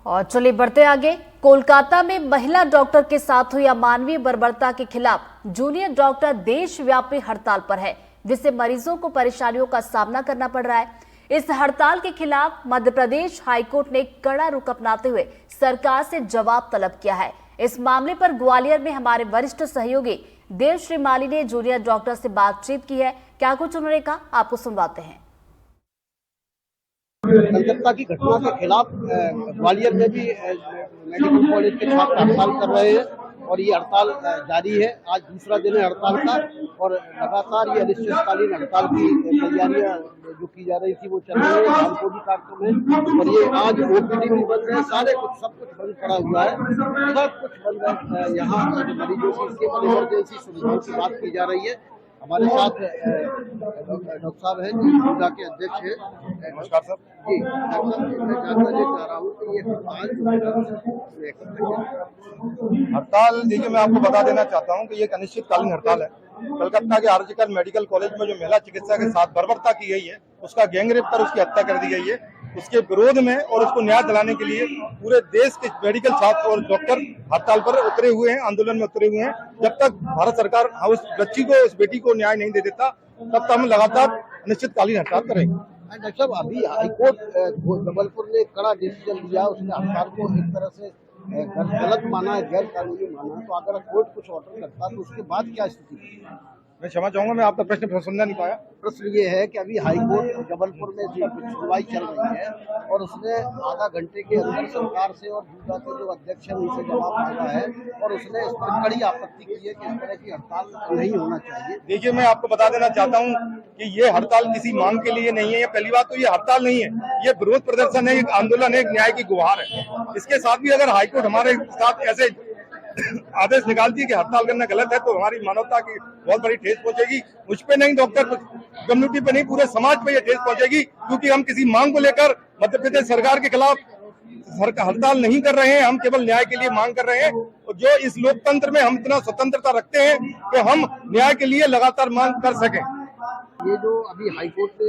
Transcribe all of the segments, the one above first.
और चलिए बढ़ते आगे। कोलकाता में महिला डॉक्टर के साथ हुई अमानवीय बर्बरता के खिलाफ जूनियर डॉक्टर देशव्यापी हड़ताल पर है, जिससे मरीजों को परेशानियों का सामना करना पड़ रहा है। इस हड़ताल के खिलाफ मध्य प्रदेश हाईकोर्ट ने कड़ा रुख अपनाते हुए सरकार से जवाब तलब किया है। इस मामले पर ग्वालियर में हमारे वरिष्ठ सहयोगी देवश्री माली ने जूनियर डॉक्टर से बातचीत की है। क्या कुछ उन्होंने कहा, आपको सुनवाते हैं। कलकत्ता की घटना के खिलाफ ग्वालियर में भी मेडिकल कॉलेज के छात्र हड़ताल कर रहे हैं और ये हड़ताल जारी है। आज दूसरा दिन है हड़ताल का और लगातार ये अनिश्चितकालीन हड़ताल की तैयारियां जो की जा रही थी वो चल रही है। हमको भी कार्यक्रम है और ये आज ओपीडी भी बंद है, सारे कुछ सब कुछ बंद पड़ा हुआ है, सब कुछ बंद है। यहाँ मरीजों की केवल इमरजेंसी सुविधाओं की बात की जा रही है। हमारे साथ डॉक्टर साहब हैं जो जूडा के अध्यक्ष हैं। नमस्कार सर जी डॉक्टर साहब, मैं जानना चाह रहा हूँ कि ये हड़ताल देखिए, मैं आपको बता देना चाहता हूँ कि ये एक अनिश्चितकालीन हड़ताल है। कलकत्ता के आरजीकर मेडिकल कॉलेज में जो महिला चिकित्सा के साथ बर्बरता की गई है, उसका गैंगरेप कर उसकी हत्या कर दी गई है। उसके विरोध में और उसको न्याय दिलाने के लिए पूरे देश के मेडिकल छात्र और डॉक्टर हड़ताल पर उतरे हुए हैं, आंदोलन में उतरे हुए हैं। जब तक भारत सरकार उस बच्ची को, उस बेटी को न्याय नहीं दे देता, तब तक हम लगातार अनिश्चितकालीन हड़ताल करेंगे। डॉक्टर साहब, अभी हाईकोर्ट जबलपुर ने कड़ा डिसीजन लिया, उसने हड़ताल को एक तरह से गलत माना है, गैर कानूनी माना है। तो अगर कोर्ट कुछ ऑर्डर करता तो उसके बाद क्या स्थिति थी? मैं क्षमा चाहूंगा, मैं आपका प्रश्न समझ नहीं पाया। प्रश्न ये है कि अभी हाईकोर्ट जबलपुर में जो सुनवाई चल रही है और उसने आधा घंटे के अंदर सरकार से और जूडा के जो अध्यक्ष है उनसे जवाब मांगा है और उसने इस पर कड़ी आपत्ति की है कि इस तरह की हड़ताल नहीं होना चाहिए। देखिए, मैं आपको बता देना चाहता हूँ कि ये हड़ताल किसी मांग के लिए नहीं है। ये पहली बात तो ये हड़ताल नहीं है, ये विरोध प्रदर्शन है, एक आंदोलन है, एक न्याय की गुहार है। इसके साथ भी अगर हाईकोर्ट हमारे साथ ऐसे आदेश निकालती है कि हड़ताल करना गलत है, तो हमारी मानवता की बहुत बड़ी ठेस पहुंचेगी। मुझ पे नहीं, डॉक्टर कम्युनिटी पे नहीं, पूरे समाज पे ये ठेस पहुंचेगी, क्योंकि हम किसी मांग को लेकर मध्य प्रदेश सरकार के खिलाफ हड़ताल नहीं कर रहे हैं। हम केवल न्याय के लिए मांग कर रहे हैं और जो इस लोकतंत्र में हम इतना स्वतंत्रता रखते हैं कि हम न्याय के लिए लगातार मांग कर सकें। ये जो अभी हाईकोर्ट में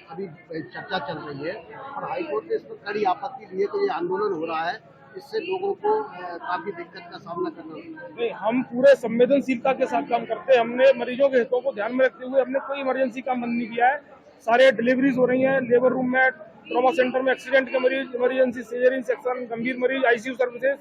अभी चर्चा चल रही है और हाईकोर्ट ने इस पर कड़ी आपत्ति दी है कि ये आंदोलन हो रहा है, इससे लोगों को काफी दिक्कत का सामना करना होता है। हम पूरे संवेदनशीलता के साथ काम करते हैं। हमने मरीजों के हितों को ध्यान में रखते हुए हमने कोई इमरजेंसी काम बंद नहीं किया है। सारे डिलीवरीज हो रही हैं, लेबर रूम में, ट्रॉमा सेंटर में एक्सीडेंट के मरीज, इमरजेंसी सीजरियन सेक्शन, गंभीर मरीज, आईसीयू सर्विसेज,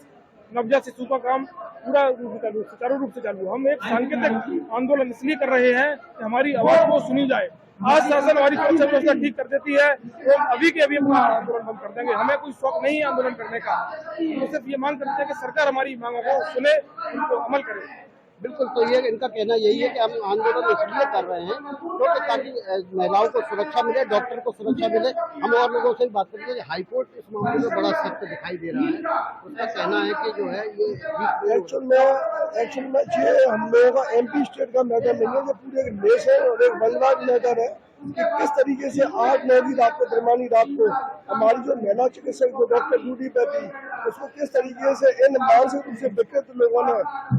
नवजात शिशु का काम पूरा सुचारू रूप से चालू। हम एक सांकेतिक आंदोलन इसलिए कर रहे हैं कि हमारी आवाज को सुनी जाए। आज शासन हमारी सुरक्षा व्यवस्था ठीक कर देती है तो अभी के अभी अपना आंदोलन बंद कर देंगे। हमें कोई शौक नहीं है आंदोलन करने का, तो सिर्फ ये मांग करते हैं कि सरकार हमारी मांगों को सुने, उनको अमल करे। बिल्कुल, तो ये इनका कहना यही है कि हम आंदोलन इसलिए कर रहे हैं क्योंकि ताकि महिलाओं को सुरक्षा मिले, डॉक्टर को सुरक्षा मिले। हम और लोगों से बात करते हैं। हाईकोर्ट इस मामले में बड़ा सख्त दिखाई दे रहा है, उसका कहना है कि जो है ये एक्चुअल में ये हम लोगों का एमपी स्टेट का मैटर नहीं है, ये पूरे एक देश है और एक वर्ल्ड मैटर है कि किस तरीके से आज नौवीं रात को, दरमियानी रात को हमारी जो महिला चिकित्सक जो डॉक्टर ड्यूटी पे थी, उसको किस तरीके से इन मानसिक रूप से विकृत लोगों ने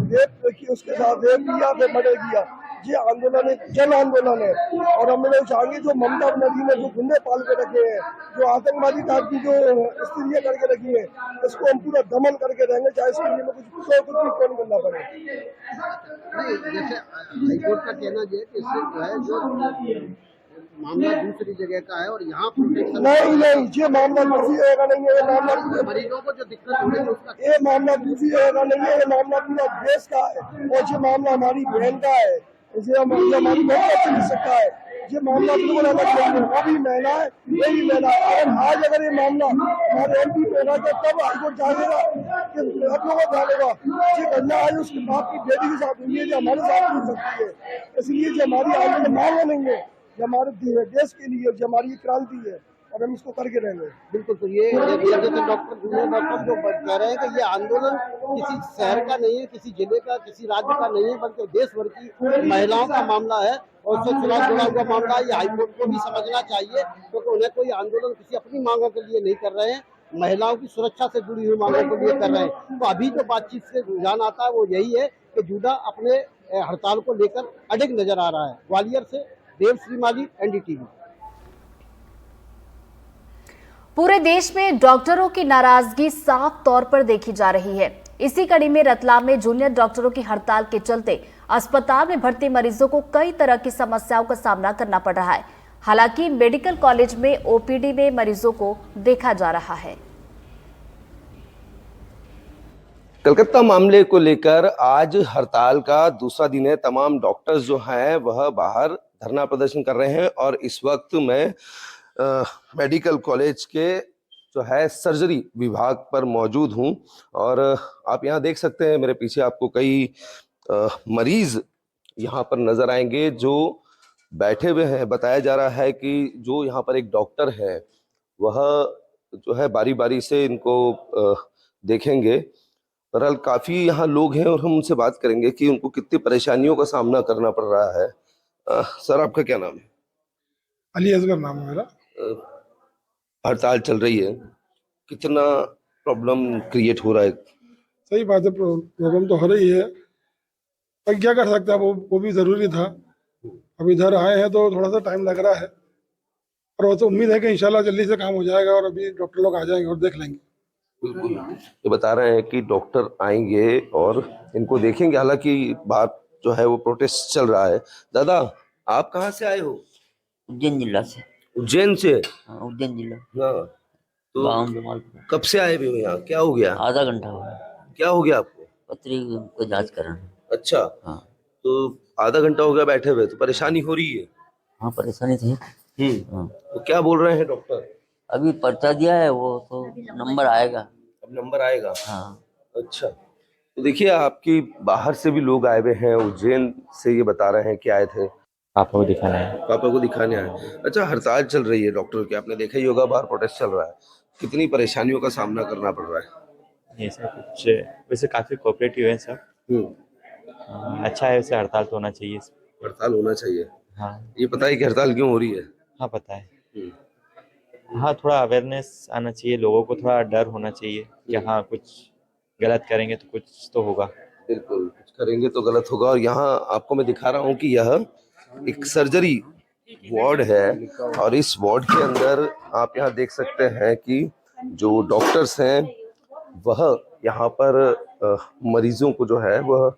रेप की, उसके साथ रेप किया, फिर मर्डर किया। ये आंदोलन एक जन आंदोलन है और हम लोग चाहेंगे जो ममता बनर्जी ने जो गुंडे पाल के रखे हैं, जो आतंकवादी टाइप की जो स्थितियां करके रखी है, इसको हम पूरा दमन करके रहेंगे, चाहे इसके लिए कुछ भी कौन करना पड़े। जैसे हाईकोर्ट का कहना ये है कि इससे जो है जो मामला दूसरी जगह का है और यहाँ प्रोटेक्शन नहीं, ये मामला दूसरी जगह का नहीं है। ये मामला मरीजों को जो दिक्कत हो रही है उसका ये मामला दूसरी जगह का नहीं है, ये मामला पूरा देश का है और ये मामला हमारी बहन का है, ये हमारी बहन का चिकित्सक का है। ये मामला बिल्कुल अलग नहीं है, वो भी महिला है, ये भी महिला है। आज अगर ये मामला हमारे एमपी में रहा था तब हाईकोर्ट जानेगा कि आप लोगों को जानेगा ये घटना आज उसके बाप की बेटी के साथ हुई है जो हमारे साथ हो सकती है। इसलिए जो हमारी आगे मांग नहीं है, जो हमारे देश के लिए जो हमारी क्रांति है और हम इसको करके रहेंगे। बिल्कुल, तो ये जैसे डॉक्टर जो कह रहे हैं कि ये आंदोलन किसी शहर का नहीं है, किसी जिले का, किसी राज्य का नहीं है, बल्कि देश भर की महिलाओं का मामला है और उससे चुनाव जुड़ा हुआ मामला है। ये हाईकोर्ट को भी समझना चाहिए क्योंकि उन्हें कोई आंदोलन किसी अपनी मांगों के लिए नहीं कर रहे हैं, महिलाओं की सुरक्षा से जुड़ी हुई मांगों के लिए कर रहे हैं। तो अभी जो बातचीत से रुझान आता है वो यही है कि जूडा अपने हड़ताल को लेकर अडिग नजर आ रहा है। ग्वालियर से देवश्री माली, एनडीटीवी। पूरे देश में डॉक्टरों की नाराजगी साफ तौर पर देखी जा रही है। इसी कड़ी में रतलाम में जूनियर डॉक्टरों की हड़ताल के चलते अस्पताल में भर्ती मरीजों को कई तरह की समस्याओं का सामना करना पड़ रहा है। हालांकि मेडिकल कॉलेज में ओपीडी में मरीजों को देखा जा रहा है। कलकत्ता मामले को लेकर आज हड़ताल का दूसरा दिन है। तमाम डॉक्टर्स जो हैं वह बाहर धरना प्रदर्शन कर रहे हैं और इस वक्त मैं मेडिकल कॉलेज के जो है सर्जरी विभाग पर मौजूद हूं और आप यहां देख सकते हैं मेरे पीछे आपको कई मरीज यहां पर नजर आएंगे जो बैठे हुए हैं। बताया जा रहा है कि जो यहां पर एक डॉक्टर है वह जो है बारी बारी से इनको देखेंगे। बहरहाल काफ़ी यहाँ लोग हैं और हम उनसे बात करेंगे कि उनको कितनी परेशानियों का सामना करना पड़ रहा है। सर आपका क्या नाम है? अली असगर नाम है मेरा। हड़ताल चल रही है, कितना प्रॉब्लम क्रिएट हो रहा है? सही बात है, प्रॉब्लम तो हो रही है पर क्या कर सकते हैं, वो भी ज़रूरी था। अब इधर आए हैं तो थोड़ा सा टाइम लग रहा है और वो तो उम्मीद है कि इंशाल्लाह जल्दी से काम हो जाएगा और अभी डॉक्टर लोग आ जाएंगे और देख लेंगे। बिल्कुल, ये बता रहे हैं कि डॉक्टर आएंगे और इनको देखेंगे। हालांकि बात जो है वो प्रोटेस्ट चल रहा है। दादा आप कहाँ से आए हो? उज्जैन जिला से। उज्जैन से? हाँ, उज्जैन जिला। हाँ, तो गाँव जमालपुर। कब से आए हुए हो यहाँ? क्या हो गया? आधा घंटा हुआ। क्या हो गया आपको? पथरी को जांच कराना। अच्छा, हाँ तो आधा घंटा हो गया बैठे हुए, तो परेशानी हो रही है? हाँ, परेशानी थी। हाँ। तो क्या बोल रहे हैं डॉक्टर? अभी पर्चा दिया है, वो तो नंबर आएगा। अब नंबर आएगा? हाँ। अच्छा, तो देखिए आपकी बाहर से भी लोग आए हुए हैं, उज्जैन से ये बता रहे हैं कि आए थे। पापा को दिखाना है। पापा को दिखाने आए। अच्छा, हड़ताल चल रही है डॉक्टर की, आपने देखा ही होगा, बाहर प्रोटेस्ट चल रहा है। कितनी परेशानियों का सामना करना पड़ रहा है? ये सब कुछ वैसे काफ़ी कोऑपरेटिव है सब। अच्छा है, वैसे हड़ताल तो होना चाहिए। हड़ताल होना चाहिए। हाँ। ये पता है कि हड़ताल क्यों हो रही है? हाँ पता है। हाँ, थोड़ा अवेयरनेस आना चाहिए, लोगों को थोड़ा डर होना चाहिए कि हाँ कुछ गलत करेंगे तो कुछ तो होगा। बिल्कुल, कुछ करेंगे तो गलत होगा। और यहाँ आपको मैं दिखा रहा हूँ कि यह एक सर्जरी वार्ड है और इस वार्ड के अंदर आप यहाँ देख सकते हैं कि जो डॉक्टर्स हैं वह यहाँ पर मरीजों को जो है वह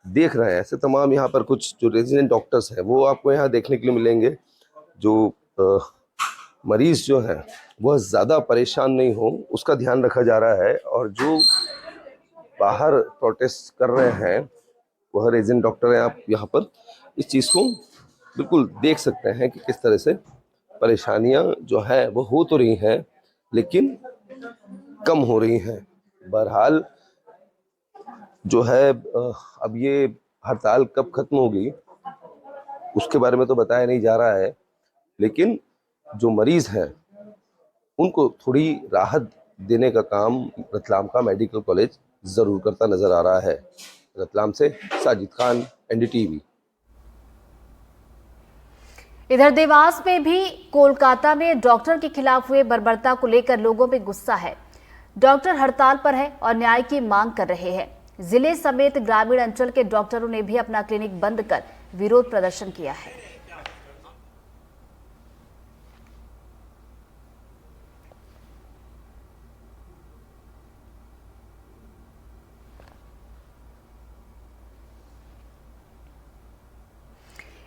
देख रहे हैं। ऐसे तमाम यहाँ पर कुछ जो रेजिडेंट डॉक्टर्स हैं वो आपको यहाँ देखने के लिए मिलेंगे। जो मरीज जो है वह ज़्यादा परेशान नहीं हो उसका ध्यान रखा जा रहा है। और जो बाहर प्रोटेस्ट कर रहे हैं वह रेजिडेंट डॉक्टर हैं। आप यहाँ पर इस चीज़ को बिल्कुल देख सकते हैं कि किस तरह से परेशानियां जो है वो हो तो रही हैं लेकिन कम हो रही हैं। बहरहाल जो है अब ये हड़ताल कब खत्म होगी उसके बारे में तो बताया नहीं जा रहा है, लेकिन जो मरीज हैं उनको थोड़ी राहत देने का काम रतलाम का मेडिकल कॉलेज जरूर करता नजर आ रहा है। रतलाम से साजिद खान, एनडीटीवी। इधर देवास में भी कोलकाता में डॉक्टर के खिलाफ हुए बर्बरता को लेकर लोगों में गुस्सा है। डॉक्टर हड़ताल पर है और न्याय की मांग कर रहे हैं। जिले समेत ग्रामीण अंचल के डॉक्टरों ने भी अपना क्लिनिक बंद कर विरोध प्रदर्शन किया है।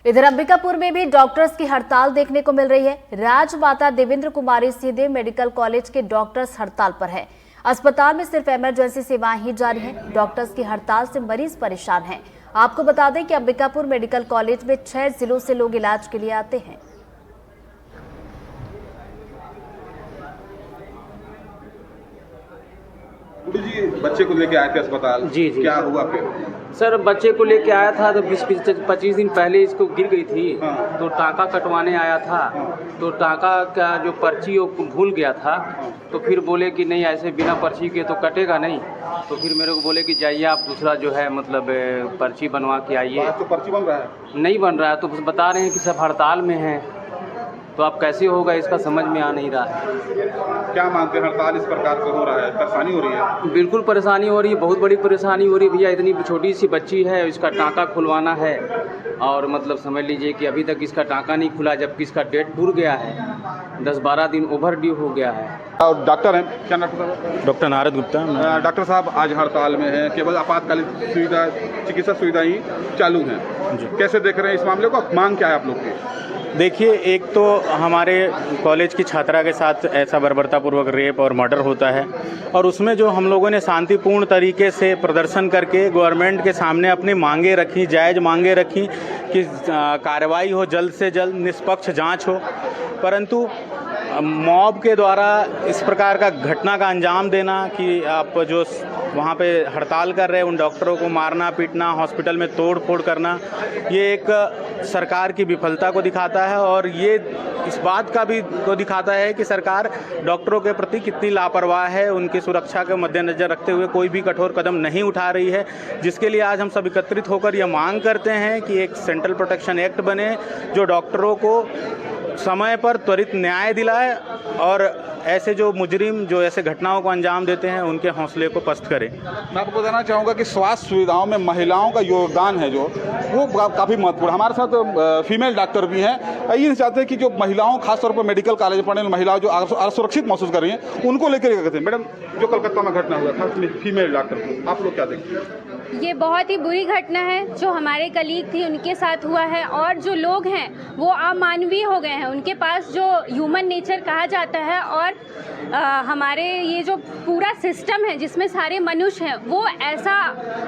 इधर अंबिकापुर में भी डॉक्टर्स की हड़ताल देखने को मिल रही है। राजमाता देवेंद्र कुमारी सीधे मेडिकल कॉलेज के डॉक्टर्स हड़ताल पर है। अस्पताल में सिर्फ इमरजेंसी सेवाएं ही जारी हैं। डॉक्टर्स की हड़ताल से मरीज परेशान हैं। आपको बता दें कि अंबिकापुर मेडिकल कॉलेज में 6 जिलों से लोग इलाज के लिए आते हैं। जी, बच्चे को लेके आए थे अस्पताल। जी, क्या हुआ फिर? सर, बच्चे को लेके आया था तो 20-25 दिन पहले इसको गिर गई थी। तो टाँका कटवाने आया था। तो टाँका का जो पर्ची वो भूल गया था। तो फिर बोले कि नहीं, ऐसे बिना पर्ची के तो कटेगा नहीं। तो फिर मेरे को बोले कि जाइए आप दूसरा जो है मतलब पर्ची बनवा के आइए। तो पर्ची बन रहा है? नहीं बन रहा है। तो बता रहे हैं कि सब हड़ताल में हैं। तो अब कैसे होगा इसका समझ में आ नहीं रहा है। क्या मानते हैं, हड़ताल इस प्रकार से हो रहा है, परेशानी हो रही है? बिल्कुल परेशानी हो रही है, बहुत बड़ी परेशानी हो रही है भैया। इतनी छोटी सी बच्ची है, इसका टाँका खुलवाना है और मतलब समझ लीजिए कि अभी तक इसका टाँका नहीं खुला जबकि इसका डेट पूर गया है। 10-12 दिन ओवर ड्यू हो गया है। और डॉक्टर हैं, क्या नाम है? डॉक्टर नारद गुप्ता। डॉक्टर साहब आज हड़ताल में हैं, केवल आपातकालीन सुविधा चिकित्सा सुविधाएं चालू हैं, कैसे देख रहे हैं इस मामले को? मांग क्या है आप लोग की? देखिए, एक तो हमारे कॉलेज की छात्रा के साथ ऐसा बर्बरतापूर्वक रेप और मर्डर होता है, और उसमें जो हम लोगों ने शांतिपूर्ण तरीके से प्रदर्शन करके गवर्नमेंट के सामने अपनी मांगे रखी, जायज़ मांगे रखी कि कार्रवाई हो, जल्द से जल्द निष्पक्ष जांच हो, परंतु मॉब के द्वारा इस प्रकार का घटना का अंजाम देना कि आप जो वहाँ पे हड़ताल कर रहे हैं उन डॉक्टरों को मारना पीटना, हॉस्पिटल में तोड़ फोड़ करना, ये एक सरकार की विफलता को दिखाता है, और ये इस बात का भी को दिखाता है कि सरकार डॉक्टरों के प्रति कितनी लापरवाह है, उनकी सुरक्षा के मद्देनजर रखते हुए कोई भी कठोर कदम नहीं उठा रही है, जिसके लिए आज हम सब एकत्रित होकर यह मांग करते हैं कि एक सेंट्रल प्रोटेक्शन एक्ट बने जो डॉक्टरों को समय पर त्वरित न्याय दिलाए और ऐसे जो मुजरिम जो ऐसे घटनाओं को अंजाम देते हैं उनके हौसले को पस्त करें। मैं आपको बताना चाहूँगा कि स्वास्थ्य सुविधाओं में महिलाओं का योगदान है जो वो काफ़ी महत्वपूर्ण। हमारे साथ फीमेल डॉक्टर भी हैं। ये चाहते हैं कि जो महिलाओं, खासतौर पर मेडिकल कॉलेज पढ़ने वाली महिलाओं जो असुरक्षित महसूस कर रही हैं, उनको लेकर क्या कहते हैं? मैडम, जो कलकत्ता में घटना हुआ था फीमेल डॉक्टर को, आप लोग क्या देखते हैं? ये बहुत ही बुरी घटना है जो हमारे कलीग थी उनके साथ हुआ है, और जो लोग हैं वो अमानवीय हो गए हैं। उनके पास जो ह्यूमन नेचर कहा जाता है और हमारे ये जो पूरा सिस्टम है जिसमें सारे मनुष्य हैं, वो ऐसा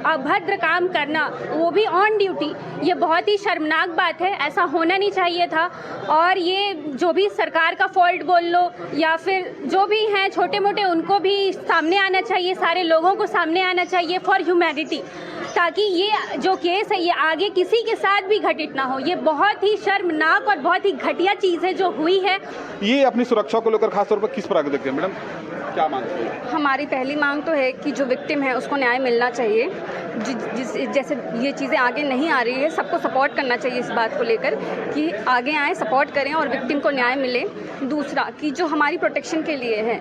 अभद्र काम करना, वो भी ऑन ड्यूटी, ये बहुत ही शर्मनाक बात है। ऐसा होना नहीं चाहिए था। और ये जो भी सरकार का फॉल्ट बोल लो या फिर जो भी हैं छोटे मोटे, उनको भी सामने आना चाहिए, सारे लोगों को सामने आना चाहिए फॉर ह्यूमैनिटी, ताकि ये जो केस है ये आगे किसी के साथ भी घटित ना हो। ये बहुत ही शर्मनाक और बहुत ही घटिया चीज़ है जो हुई है। ये अपनी सुरक्षा को लेकर खासतौर पर किस प्रकार देखते हैं मैडम, क्या मांगते हैं? हमारी पहली मांग तो है कि जो विक्टिम है उसको न्याय मिलना चाहिए। जैसे ये चीज़ें आगे नहीं आ रही है, सबको सपोर्ट करना चाहिए इस बात को लेकर कि आगे आए, सपोर्ट करें और विक्टिम को न्याय मिले। दूसरा कि जो हमारी प्रोटेक्शन के लिए है,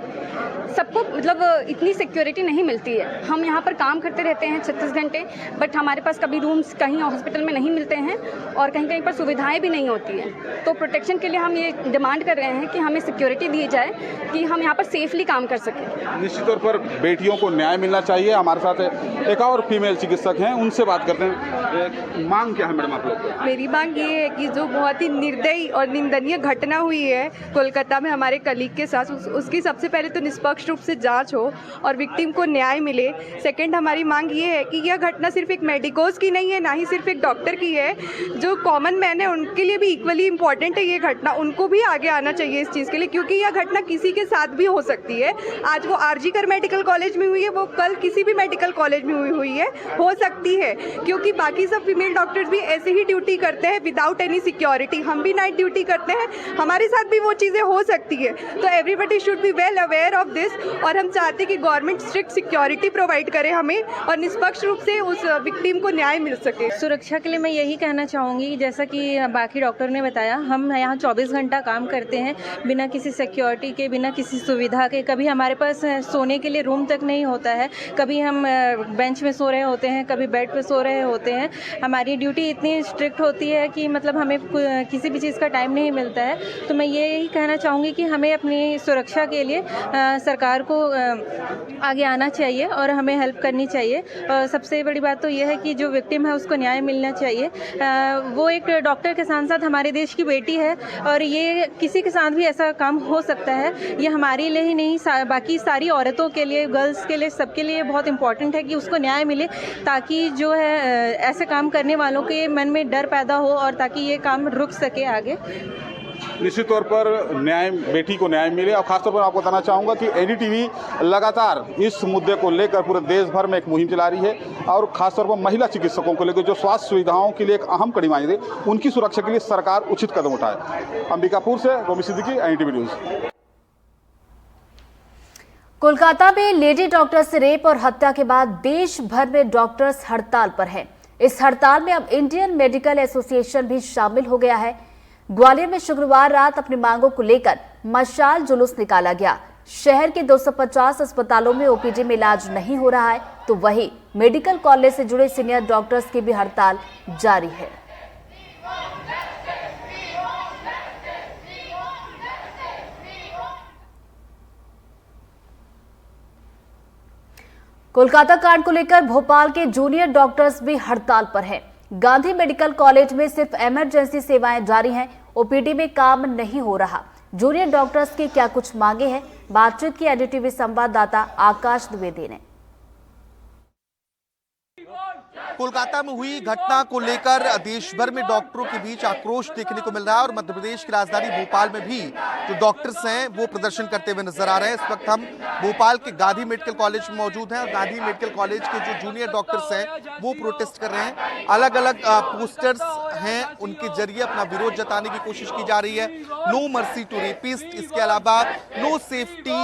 सबको मतलब इतनी सिक्योरिटी नहीं मिलती है। हम यहाँ पर काम करते रहते हैं 36 घंटे, बट हमारे पास कभी रूम्स कहीं हॉस्पिटल में नहीं मिलते हैं और कहीं कहीं पर सुविधाएं भी नहीं होती हैं। तो प्रोटेक्शन के लिए हम ये डिमांड कर रहे हैं कि हमें सिक्योरिटी दी जाए कि हम यहाँ पर सेफली काम कर सकें। निश्चित तौर पर बेटियों को न्याय मिलना चाहिए। हमारे साथ एक और फीमेल चिकित्सक हैं, उनसे बात करते हैं। मांग क्या है मैडम आप लोग? मेरी मांग ये है कि जो बहुत ही निर्दयी और निंदनीय घटना हुई है कोलकाता में हमारे कलीग के साथ, उसकी सबसे पहले तो निष्पक्ष रूप से जांच हो और विक्टिम को न्याय मिले। सेकंड, हमारी मांग ये है कि यह घटना सिर्फ एक मेडिकोज की नहीं है, ना ही सिर्फ एक डॉक्टर की है। जो कॉमन मैन है उनके लिए भी इक्वली इम्पॉर्टेंट है ये घटना, उनको भी आगे आना चाहिए इस चीज़ के लिए, क्योंकि यह घटना किसी के साथ भी हो सकती है। आज वो आरजी कर मेडिकल कॉलेज में हुई है, वो कल किसी भी मेडिकल कॉलेज में हुई है, हो सकती है, क्योंकि बाकी सब फीमेल डॉक्टर्स भी ऐसे ही ड्यूटी करते हैं विदाउट एनी सिक्योरिटी। हम भी नाइट ड्यूटी करते हैं, हमारे साथ भी वो चीज़ें हो सकती है। तो everybody should be well aware of this, और हम चाहते हैं कि गवर्नमेंट स्ट्रिक्ट सिक्योरिटी प्रोवाइड करे हमें और निष्पक्ष रूप से उस विक्टिम को न्याय मिल सके। सुरक्षा के लिए मैं यही कहना चाहूँगी, जैसा कि बाकी डॉक्टर ने बताया, हम यहाँ 24 घंटा काम करते हैं बिना किसी सिक्योरिटी के, बिना किसी सुविधा के। कभी हमारे पास सोने के लिए रूम तक नहीं होता है, कभी हम बेंच में सो रहे होते हैं, कभी बेड पे सो रहे होते हैं। हमारी ड्यूटी इतनी स्ट्रिक्ट होती है कि मतलब हमें किसी भी चीज़ का टाइम नहीं मिलता है। तो मैं ये यही कहना चाहूँगी कि हमें अपनी सुरक्षा के लिए सरकार को आगे आना चाहिए और हमें हेल्प करनी चाहिए। और सबसे बड़ी बात तो यह है कि जो विक्टिम है उसको न्याय मिलना चाहिए। वो एक डॉक्टर के साथ साथ हमारे देश की बेटी है और ये किसी के साथ भी ऐसा काम हो सकता है। ये हमारे लिए ही नहीं, बाकी सारी औरतों के लिए, गर्ल्स के लिए, सबके लिए बहुत इंपॉर्टेंट है कि उसको न्याय मिले, ताकि जो है ऐसे काम करने वालों के मन में डर पैदा हो और ताकि ये काम रुक सके आगे। निश्चित तौर पर न्याय, बेटी को न्याय मिले। और खासतौर पर आपको बताना चाहूँगा कि एनडीटीवी लगातार इस मुद्दे को लेकर पूरे देश भर में एक मुहिम चला रही है और खासतौर पर महिला चिकित्सकों को लेकर जो स्वास्थ्य सुविधाओं के लिए एक अहम कड़ी मानी गई, उनकी सुरक्षा के लिए सरकार उचित कदम उठाए। अंबिकापुर से रोमी सिद्दीकी, एनडीटीवी न्यूज़। कोलकाता में लेडी डॉक्टर से रेप और हत्या के बाद देश भर में डॉक्टर्स हड़ताल पर हैं। इस हड़ताल में अब इंडियन मेडिकल एसोसिएशन भी शामिल हो गया है। ग्वालियर में शुक्रवार रात अपनी मांगों को लेकर मशाल जुलूस निकाला गया। शहर के 250 अस्पतालों में ओपीडी में इलाज नहीं हो रहा है, तो वहीं मेडिकल कॉलेज से जुड़े सीनियर डॉक्टर्स की भी हड़ताल जारी है। कोलकाता कांड को लेकर भोपाल के जूनियर डॉक्टर्स भी हड़ताल पर हैं। गांधी मेडिकल कॉलेज में सिर्फ इमरजेंसी सेवाएं जारी हैं, ओपीडी में काम नहीं हो रहा। जूनियर डॉक्टर्स की क्या कुछ मांगे हैं, बातचीत की एनडीटीवी संवाददाता आकाश द्विवेदी ने। कोलकाता में हुई घटना को लेकर देश भर में डॉक्टरों के बीच आक्रोश देखने को मिल रहा है और मध्य प्रदेश की राजधानी भोपाल में भी जो डॉक्टर्स हैं वो प्रदर्शन करते हुए नजर आ रहे हैं। इस वक्त हम भोपाल के गांधी मेडिकल कॉलेज में मौजूद हैं और गांधी मेडिकल कॉलेज के जो जूनियर डॉक्टर्स हैं वो प्रोटेस्ट कर रहे हैं। अलग अलग पोस्टर्स हैं, उनके जरिए अपना विरोध जताने की कोशिश की जा रही है। नो मर्सी टू रेपिस्ट, इसके अलावा नो सेफ्टी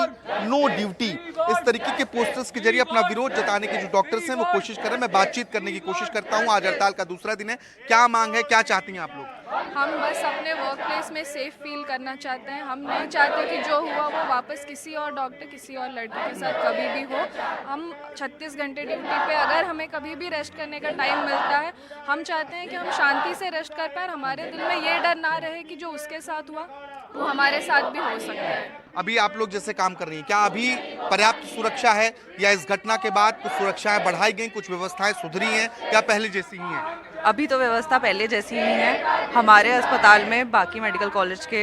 नो ड्यूटी, इस तरीके के पोस्टर्स के जरिए अपना विरोध जताने के जो डॉक्टर्स हैं वो कोशिश कर रहे हैं। मैं बातचीत करने की कोशिश करता हूं। आज हड़ताल का दूसरा दिन है, क्या मांग है, क्या चाहती हैं आप लोग? हम बस अपने वर्क प्लेस में सेफ फील करना चाहते हैं। हम नहीं चाहते कि जो हुआ वो वापस किसी और डॉक्टर, किसी और लड़की के साथ कभी भी हो। हम 36 घंटे ड्यूटी पे, अगर हमें कभी भी रेस्ट करने का टाइम मिलता है, हम चाहते हैं कि हम शांति से रेस्ट कर पाए। हमारे दिल में ये डर ना रहे कि जो उसके साथ हुआ वो हमारे साथ भी हो सकता है। अभी आप लोग जैसे काम कर रही हैं, क्या अभी पर्याप्त सुरक्षा है या इस घटना के बाद कुछ सुरक्षाएं बढ़ाई गई, कुछ व्यवस्थाएं सुधरी हैं या पहले जैसी ही हैं? अभी तो व्यवस्था पहले जैसी ही है। हमारे अस्पताल में बाकी मेडिकल कॉलेज के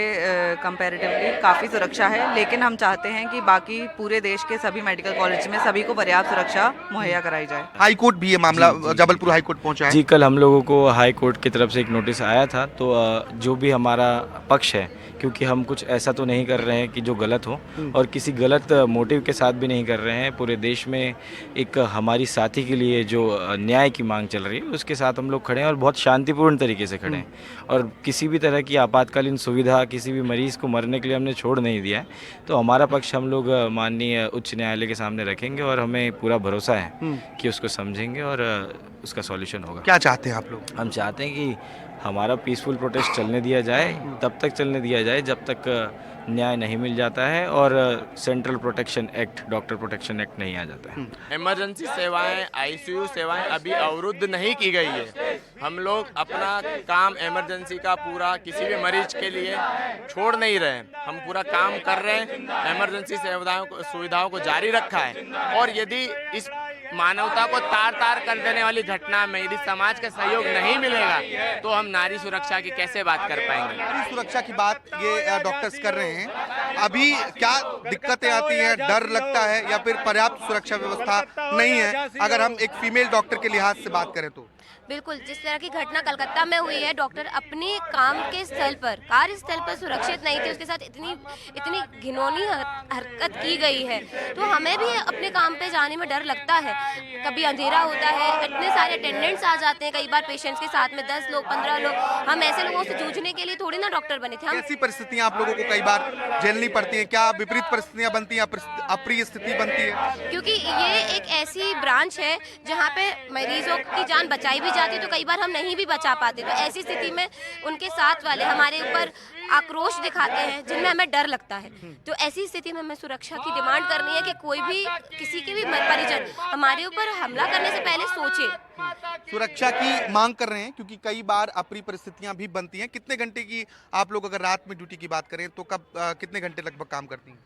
कंपैरेटिवली काफ़ी सुरक्षा है, लेकिन हम चाहते हैं कि बाकी पूरे देश के सभी मेडिकल कॉलेज में सभी को पर्याप्त सुरक्षा मुहैया कराई जाए। हाई कोर्ट भी ये मामला, जबलपुर हाई कोर्ट पहुंचा है जी। कल हम लोगों को हाई कोर्ट की तरफ से एक नोटिस आया था, तो जो भी हमारा पक्ष है, क्योंकि हम कुछ ऐसा तो नहीं कर रहे हैं कि जो गलत हो और किसी गलत मोटिव के साथ भी नहीं कर रहे हैं। पूरे देश में एक हमारी साथी के लिए जो न्याय की मांग चल रही है उसके साथ हम लोग खड़े हैं और बहुत शांतिपूर्ण तरीके से खड़े हैं और किसी भी तरह की आपातकालीन सुविधा किसी भी मरीज़ को मरने के लिए हमने छोड़ नहीं दिया है। तो हमारा पक्ष हम लोग माननीय उच्च न्यायालय के सामने रखेंगे और हमें पूरा भरोसा है कि उसको समझेंगे और उसका सॉल्यूशन होगा। क्या चाहते हैं आप लोग? हम चाहते हैं कि हमारा पीसफुल प्रोटेस्ट चलने दिया जाए, तब तक चलने दिया जाए जब तक न्याय नहीं मिल जाता है और central protection act, doctor protection act नहीं आ जाता है। इमरजेंसी सेवाएं, आईसीयू सेवाएं अभी अवरुद्ध नहीं की गई है। हम लोग अपना काम इमरजेंसी का पूरा किसी भी मरीज के लिए छोड़ नहीं रहे हैं। हम पूरा काम कर रहे हैं, इमरजेंसी सुविधाओं को जारी रखा है और यदि इस मानवता को तार तार कर देने वाली घटना में यदि समाज का सहयोग नहीं मिलेगा तो हम नारी सुरक्षा की कैसे बात कर पाएंगे? नारी सुरक्षा की बात ये डॉक्टर्स कर रहे हैं। अभी क्या दिक्कतें आती हैं, डर लगता है या फिर पर्याप्त सुरक्षा व्यवस्था नहीं है? अगर हम एक फीमेल डॉक्टर के लिहाज से बात करें तो बिल्कुल, जिस तरह की घटना कलकत्ता में हुई है, डॉक्टर अपने काम के स्थल पर, कार्यस्थल पर सुरक्षित नहीं थे, उसके साथ इतनी घिनौनी हरकत की गई है, तो हमें भी अपने काम पे जाने में डर लगता है। कभी अंधेरा होता है, इतने सारे अटेंडेंट्स आ जाते हैं, कई बार पेशेंट्स के साथ में 10 लोग 15 लोग। हम ऐसे लोगों से जूझने के लिए थोड़ी ना डॉक्टर बने थे। ऐसी परिस्थितियां आप लोगों को कई बार झेलनी पड़ती हैं, क्या विपरीत परिस्थितियां बनती हैं, अप्रिय स्थिति बनती है? क्योंकि ये एक ऐसी ब्रांच है जहाँ पे मरीजों की जान बचाई भी जाती, तो कई बार हम नहीं भी बचा पाते। तो ऐसी स्थिति में उनके साथ वाले हमारे ऊपर आक्रोश दिखाते हैं जिनमें हमें डर लगता है। तो ऐसी स्थिति में हमें सुरक्षा की डिमांड करनी है कि कोई भी, किसी के भी परिजन हमारे ऊपर हमला करने से पहले सोचे। सुरक्षा की मांग कर रहे हैं क्योंकि कई बार अप्रिय परिस्थितियां भी बनती हैं। कितने घंटे की आप लोग अगर रात में ड्यूटी की बात करें तो कितने घंटे लगभग काम करती हैं?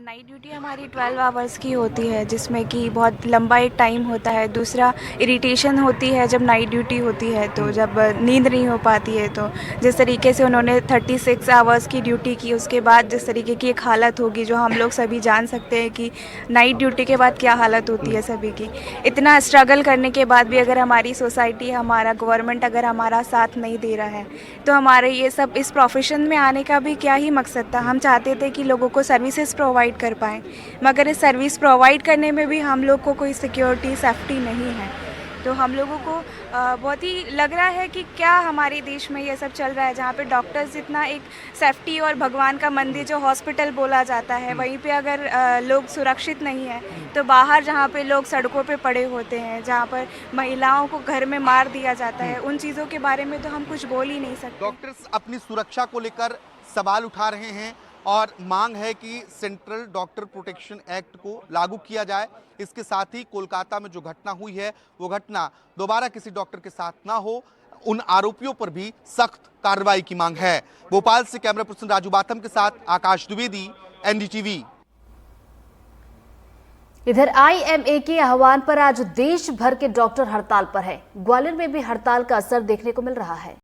नाइट ड्यूटी हमारी 12 आवर्स की होती है, जिसमें कि बहुत लंबा एक टाइम होता है। दूसरा इरिटेशन होती है जब नाइट ड्यूटी होती है, तो जब नींद नहीं हो पाती है, तो जिस तरीके से उन्होंने 36 आवर्स की ड्यूटी की, उसके बाद जिस तरीके की एक हालत होगी जो हम लोग सभी जान सकते हैं कि नाइट ड्यूटी के बाद क्या हालत होती है सभी की। इतना स्ट्रगल करने के बाद भी अगर हमारी सोसाइटी, हमारा गवर्नमेंट अगर हमारा साथ नहीं दे रहा है, तो हमारे ये सब इस प्रोफेशन में आने का भी क्या ही मकसद था। हम चाहते थे कि लोगों को सर्विसेज प्रोवाइड कर पाएँ, मगर इस सर्विस प्रोवाइड करने में भी हम लोग को कोई सिक्योरिटी, सेफ्टी नहीं है। तो हम लोगों को बहुत ही लग रहा है कि क्या हमारे देश में ये सब चल रहा है, जहाँ पे डॉक्टर्स जितना एक सेफ्टी और भगवान का मंदिर जो हॉस्पिटल बोला जाता है, वहीं पे अगर लोग सुरक्षित नहीं है, तो बाहर जहाँ पे लोग सड़कों पे पड़े होते हैं, जहाँ पर महिलाओं को घर में मार दिया जाता है, उन चीज़ों के बारे में तो हम कुछ बोल ही नहीं सकते। डॉक्टर्स अपनी सुरक्षा को लेकर सवाल उठा रहे हैं और मांग है कि सेंट्रल डॉक्टर प्रोटेक्शन एक्ट को लागू किया जाए। इसके साथ ही कोलकाता में जो घटना हुई है वो घटना दोबारा किसी डॉक्टर के साथ ना हो, उन आरोपियों पर भी सख्त कार्रवाई की मांग है। भोपाल से कैमरा पर्सन राजू बाथम के साथ आकाश द्विवेदी, एनडीटीवी। इधर IMA के आह्वान पर आज देश भर के डॉक्टर हड़ताल पर है। ग्वालियर में भी हड़ताल का असर देखने को मिल रहा है।